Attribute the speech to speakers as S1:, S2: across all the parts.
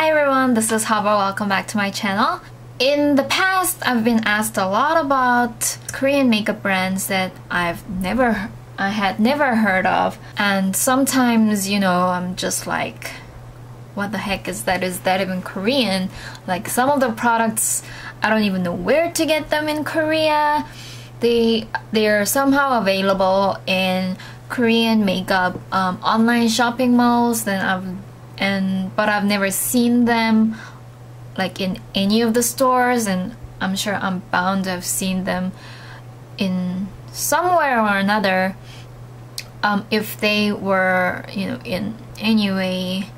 S1: Hi everyone, this is Hava. Welcome back to my channel. In the past, I've been asked a lot about Korean makeup brands that I had never heard of, and sometimes, you know, I'm just like, what the heck is that? Is that even Korean? Like, some of the products, I don't even know where to get them in Korea. They are somehow available in Korean makeup online shopping malls. But I've never seen them like in any of the stores, and I'm sure I'm bound to have seen them in somewhere or another if they were, you know, in any way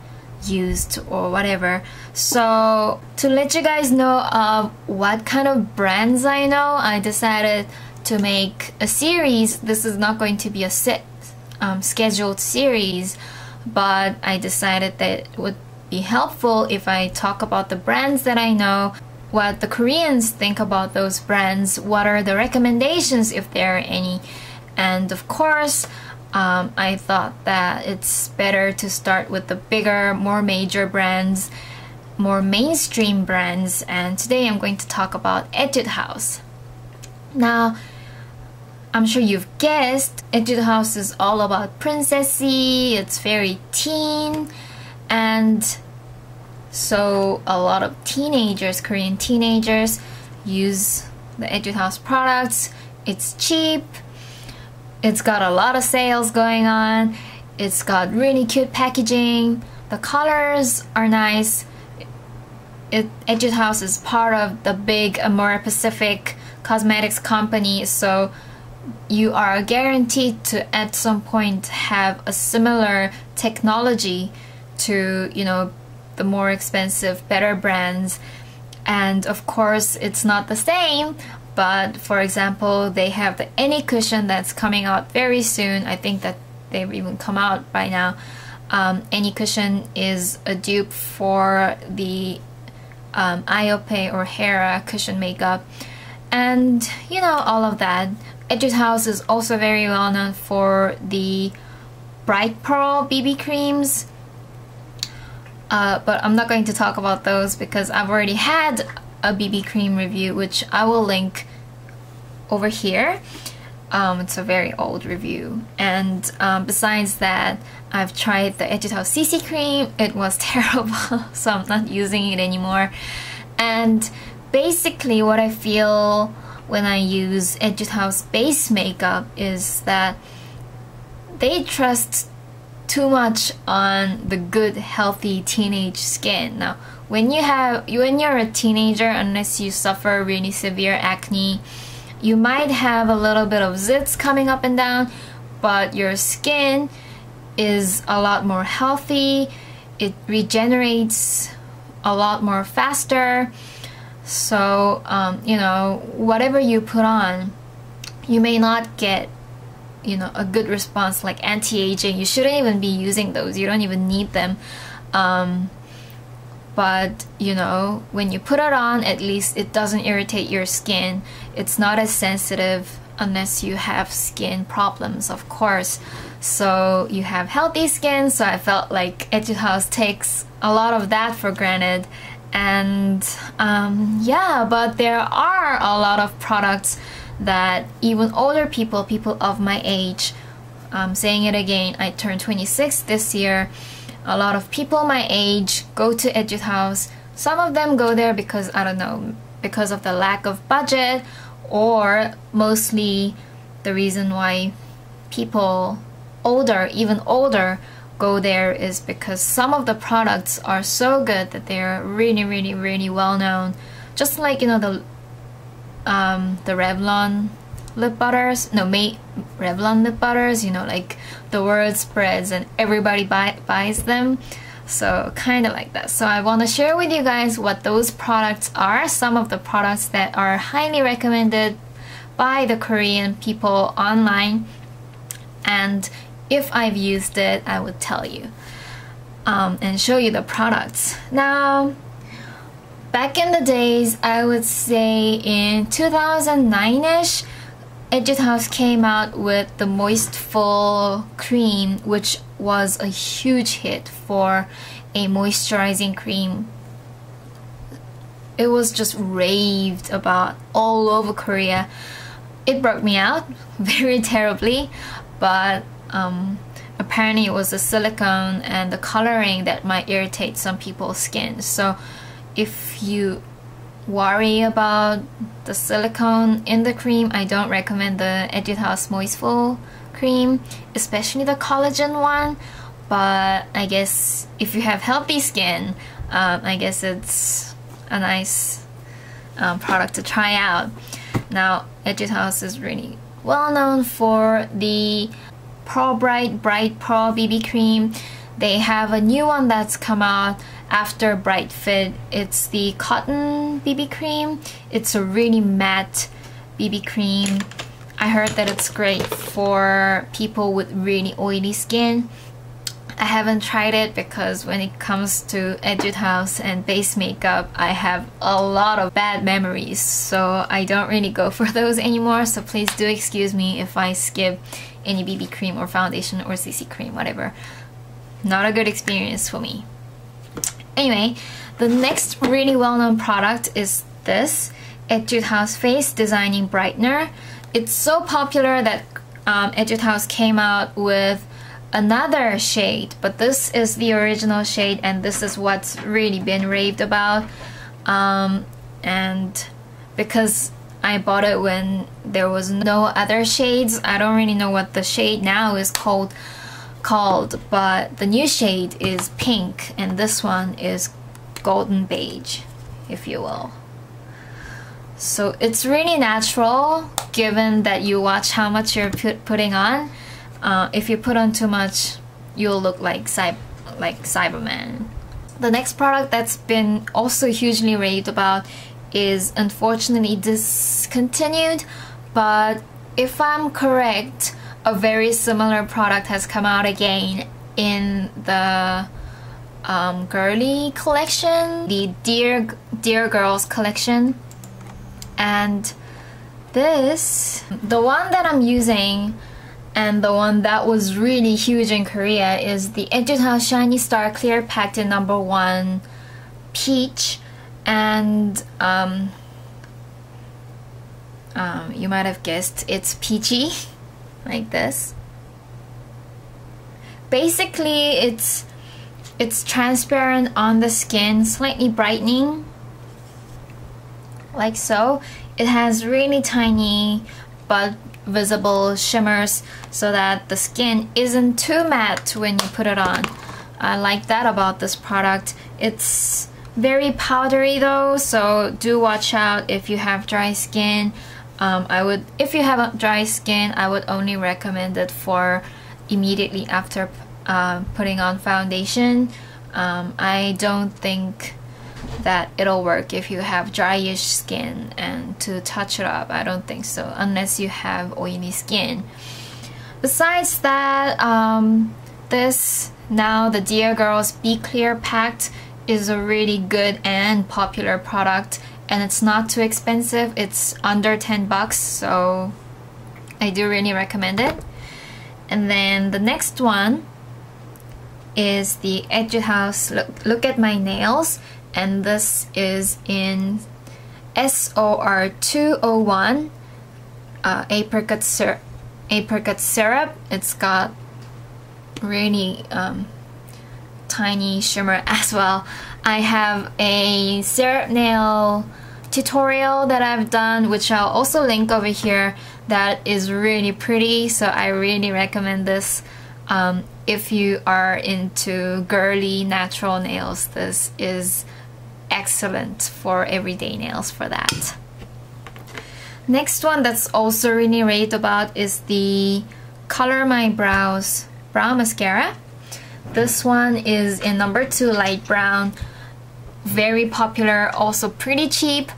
S1: used or whatever. So to let you guys know of what kind of brands I know, I decided to make a series. This is not going to be a set scheduled series, but I decided that it would be helpful if I talk about the brands that I know, what the Koreans think about those brands, what are the recommendations if there are any. And of course, I thought that it's better to start with the bigger, more major brands, more mainstream brands, and today I'm going to talk about Etude House. Now, I'm sure you've guessed, Etude House is all about princessy, it's very teen, and so a lot of teenagers, Korean teenagers, use the Etude House products. It's cheap, it's got a lot of sales going on, it's got really cute packaging, the colors are nice. Etude House is part of the big Amore Pacific cosmetics company, so you are guaranteed to at some point have a similar technology to, you know, the more expensive, better brands. And of course it's not the same, but for example, they have the Any Cushion that's coming out very soon. I think that they've even come out by now. Any Cushion is a dupe for the Iope or Hera cushion makeup, and you know, all of that. Etude House is also very well known for the Bright Pearl BB creams, but I'm not going to talk about those because I've already had a BB cream review, which I will link over here. It's a very old review, and besides that, I've tried the Etude House CC cream. It was terrible, so I'm not using it anymore. And basically what I feel when I use Etude House base makeup is that they trust too much on the good, healthy teenage skin. Now, when you're a teenager, unless you suffer really severe acne, you might have a little bit of zits coming up and down, but your skin is a lot more healthy. It regenerates a lot more faster. So, you know, whatever you put on, you may not get, you know, a good response like anti-aging. You shouldn't even be using those. You don't even need them. But, you know, when you put it on, at least it doesn't irritate your skin. It's not as sensitive unless you have skin problems, of course. So you have healthy skin, so I felt like Etude House takes a lot of that for granted. And yeah, but there are a lot of products that even older people of my age, I'm saying it again, I turned 26 this year, a lot of people my age go to Etude House. Some of them go there because, I don't know, because of the lack of budget, or mostly the reason why people older, even older, go there is because some of the products are so good that they're really well known. Just like, you know, the Revlon lip butters, no, Revlon lip butters, you know, like the word spreads and everybody buys them. So kind of like that. So I want to share with you guys what those products are, some of the products that are highly recommended by the Korean people online, and if I've used it, I would tell you and show you the products. Now, back in the days, I would say in 2009-ish, Etude House came out with the Moistful cream, which was a huge hit for a moisturizing cream. It was just raved about all over Korea. It broke me out very terribly, but apparently it was the silicone and the coloring that might irritate some people's skin. So if you worry about the silicone in the cream, I don't recommend the Etude House Moistful cream, especially the collagen one. But I guess if you have healthy skin, I guess it's a nice product to try out. Now, Etude House is really well known for the Pro Bright Pro BB cream. They have a new one that's come out after Bright Fit. It's the Cotton BB cream. It's a really matte BB cream. I heard that it's great for people with really oily skin. I haven't tried it because when it comes to Etude House and base makeup, I have a lot of bad memories, so I don't really go for those anymore. So please do excuse me if I skip any BB cream or foundation or CC cream, whatever. Not a good experience for me. Anyway, the next really well-known product is this Etude House Face Designing Brightener. It's so popular that Etude House came out with another shade, but this is the original shade, and this is what's really been raved about. And because I bought it when there was no other shades, I don't really know what the shade now is called, but the new shade is pink, and this one is golden beige, if you will. So it's really natural, given that you watch how much you're putting on. If you put on too much, you'll look like Cyberman. The next product that's been also hugely raved about is unfortunately discontinued, but if I'm correct, a very similar product has come out again in the girly collection, the Dear Girls collection. And this, the one that I'm using and the one that was really huge in Korea, is the Etude House Shiny Star Clear Pectin #1 Peach. And you might have guessed it's peachy, like this. Basically, it's transparent on the skin, slightly brightening, like so. It has really tiny but visible shimmers so that the skin isn't too matte when you put it on. I like that about this product. It's very powdery though, so do watch out if you have dry skin. If you have a dry skin, I would only recommend it for immediately after putting on foundation. I don't think that it'll work if you have dryish skin and to touch it up. I don't think so, unless you have oily skin. Besides that, the Dear Girls Be Clear Packed is a really good and popular product, and it's not too expensive. It's under 10 bucks, so I do really recommend it. And then the next one is the Etude House Look at My Nails, and this is in SOR201 apricot syrup. It's got really tiny shimmer as well. I have a syrup nail tutorial that I've done, which I'll also link over here, that is really pretty, so I really recommend this. If you are into girly natural nails, this is excellent for everyday nails for that. Next one that's also really raved about is the Color My Brows Brow Mascara. This one is in #2 light brown. Very popular, also pretty cheap,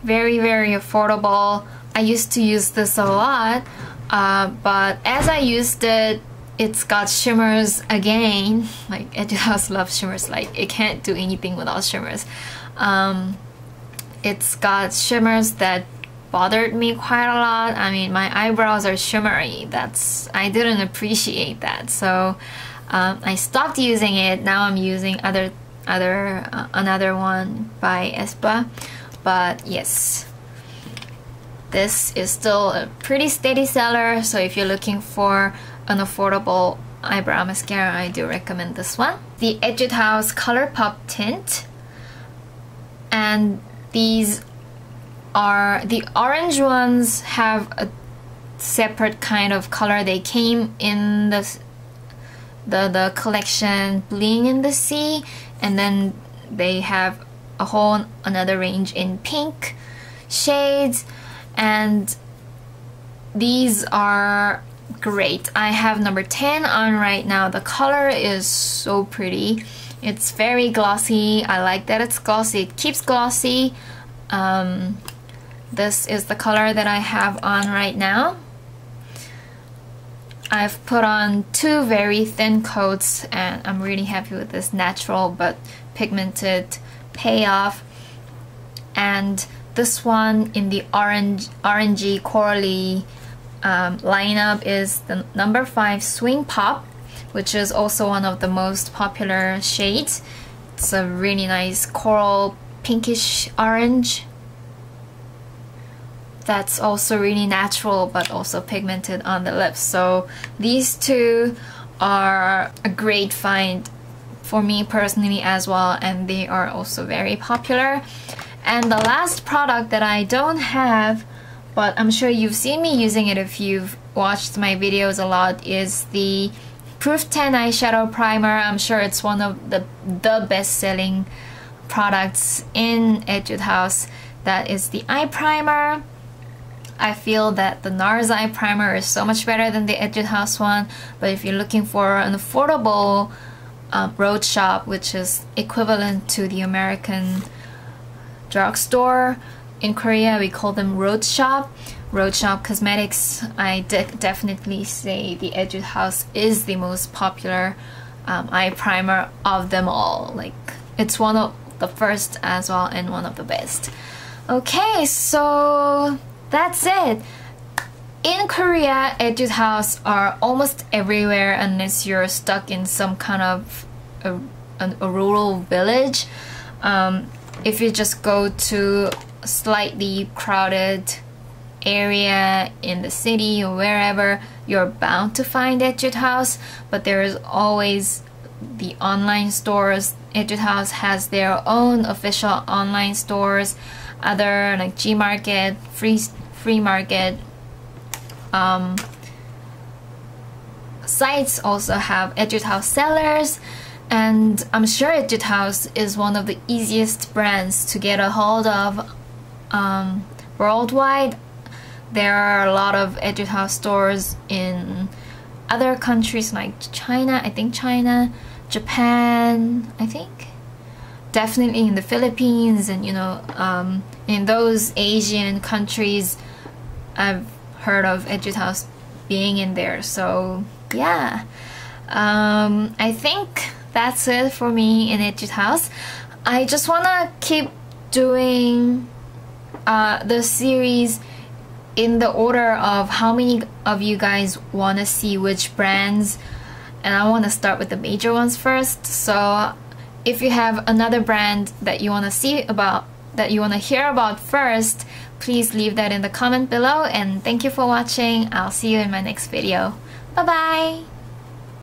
S1: very affordable. I used to use this a lot, but as I used it, it's got shimmers again. Like, Etude House loves shimmers, like it can't do anything without shimmers. It's got shimmers that bothered me quite a lot. I mean, my eyebrows are shimmery. I didn't appreciate that, so I stopped using it. Now I'm using another one by Espa. But yes, this is still a pretty steady seller, so if you're looking for an affordable eyebrow mascara, I do recommend this one. The Etude House Color Pop Tint, and these are the orange ones, have a separate kind of color. They came in the collection Bling in the Sea, and then they have a whole another range in pink shades, and these are great. I have number 10 on right now. The color is so pretty. It's very glossy. I like that it's glossy. It keeps glossy. This is the color that I have on right now. I've put on 2 very thin coats, and I'm really happy with this natural but pigmented payoff. And this one in the orangey corally lineup is the number 5 Swing Pop, which is also one of the most popular shades. It's a really nice coral pinkish orange that's also really natural but also pigmented on the lips. So these two are a great find for me personally as well, and they are also very popular. And the last product that I don't have, but I'm sure you've seen me using it if you've watched my videos a lot, is the Proof Tan Eyeshadow Primer. I'm sure it's one of the best-selling products in Etude House. That is the eye primer. I feel that the NARS eye primer is so much better than the Etude House one, but if you're looking for an affordable road shop, which is equivalent to the American drugstore, in Korea we call them road shop cosmetics, I definitely say the Etude House is the most popular eye primer of them all. Like, it's one of the first as well and one of the best. Okay, so that's it. In Korea, Etude House are almost everywhere unless you're stuck in some kind of a rural village. If you just go to a slightly crowded area in the city or wherever, you're bound to find Etude House, but there is always the online stores. Etude House has their own official online stores, other like Gmarket, Free Market sites also have Etude House sellers, and I'm sure Etude House is one of the easiest brands to get a hold of worldwide. There are a lot of Etude House stores in other countries like China, Japan, I think. Definitely in the Philippines, and you know, in those Asian countries, I've heard of Etude House being in there. So yeah, I think that's it for me in Etude House. I just wanna keep doing the series in the order of how many of you guys want to see which brands, and I want to start with the major ones first. So if you have another brand that you want to see about, that you want to hear about first, please leave that in the comment below, and thank you for watching. I'll see you in my next video. Bye bye!